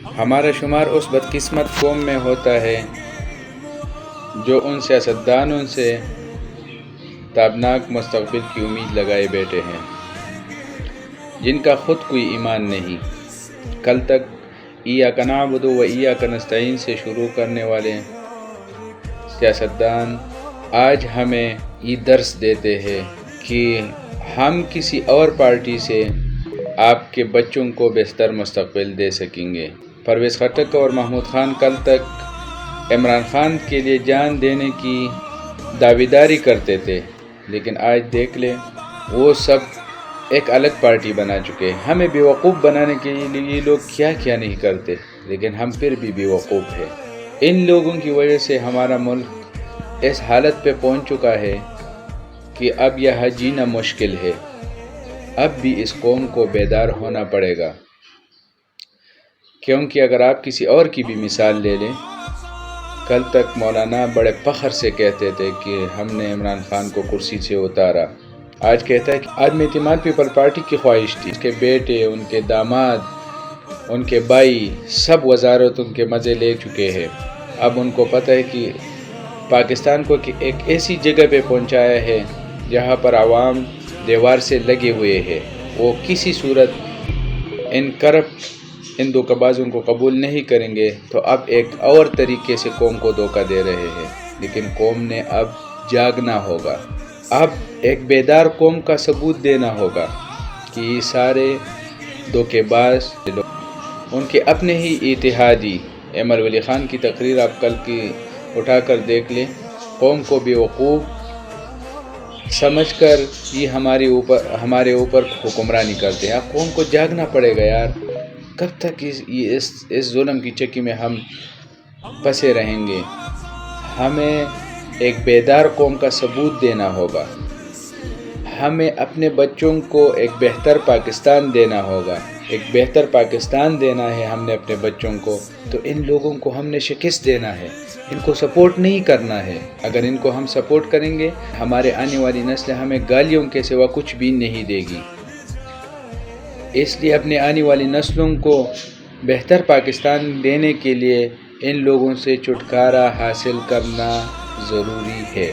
ہمارا شمار اس بدقسمت قوم میں ہوتا ہے جو ان سیاستدانوں سے تابناک مستقبل کی امید لگائے بیٹھے ہیں جن کا خود کوئی ایمان نہیں۔ کل تک ایاک نعبد و ایاک نستعین سے شروع کرنے والے سیاستدان آج ہمیں یہ درس دیتے ہیں کہ ہم کسی اور پارٹی سے آپ کے بچوں کو بہتر مستقبل دے سکیں گے۔ پرویز خٹک اور محمود خان کل تک عمران خان کے لیے جان دینے کی دعویداری کرتے تھے، لیکن آج دیکھ لیں وہ سب ایک الگ پارٹی بنا چکے ہیں۔ ہمیں بیوقوف بنانے کے لیے یہ لوگ کیا کیا نہیں کرتے، لیکن ہم پھر بھی بیوقوف ہیں۔ ان لوگوں کی وجہ سے ہمارا ملک اس حالت پہ پہنچ چکا ہے کہ اب یہاں جینا مشکل ہے۔ اب بھی اس قوم کو بیدار ہونا پڑے گا، کیونکہ اگر آپ کسی اور کی بھی مثال لے لیں، کل تک مولانا بڑے فخر سے کہتے تھے کہ ہم نے عمران خان کو کرسی سے اتارا، آج کہتا ہے کہ آدمی اعتماد پیپل پارٹی کی خواہش تھی۔ اس کے بیٹے، ان کے داماد، ان کے بھائی سب وزارتوں کے مزے لے چکے ہیں۔ اب ان کو پتہ ہے کہ پاکستان کو ایک ایسی جگہ پہ پہنچایا ہے جہاں پر عوام دیوار سے لگے ہوئے ہیں۔ وہ کسی صورت ان کرپٹ ان دھوکہ بازوں کو قبول نہیں کریں گے، تو اب ایک اور طریقے سے قوم کو دھوکہ دے رہے ہیں۔ لیکن قوم نے اب جاگنا ہوگا، اب ایک بیدار قوم کا ثبوت دینا ہوگا کہ یہ سارے دھوکہ باز ان کے اپنے ہی اتحادی۔ ایمل ولی خان کی تقریر آپ کل کی اٹھا کر دیکھ لیں، قوم کو بیوقوف سمجھ کر یہ ہمارے اوپر حکمرانی کرتے ہیں۔ اب قوم کو جاگنا پڑے گا یار، کب تک اس ظلم کی چکی میں ہم پھنسے رہیں گے؟ ہمیں ایک بیدار قوم کا ثبوت دینا ہوگا، ہمیں اپنے بچوں کو ایک بہتر پاکستان دینا ہوگا۔ ایک بہتر پاکستان دینا ہے ہم نے اپنے بچوں کو، تو ان لوگوں کو ہم نے شکست دینا ہے، ان کو سپورٹ نہیں کرنا ہے۔ اگر ان کو ہم سپورٹ کریں گے، ہمارے آنے والی نسل ہمیں گالیوں کے سوا کچھ بھی نہیں دے گی۔ اس لیے اپنے آنے والی نسلوں کو بہتر پاکستان دینے کے لیے ان لوگوں سے چھٹکارا حاصل کرنا ضروری ہے۔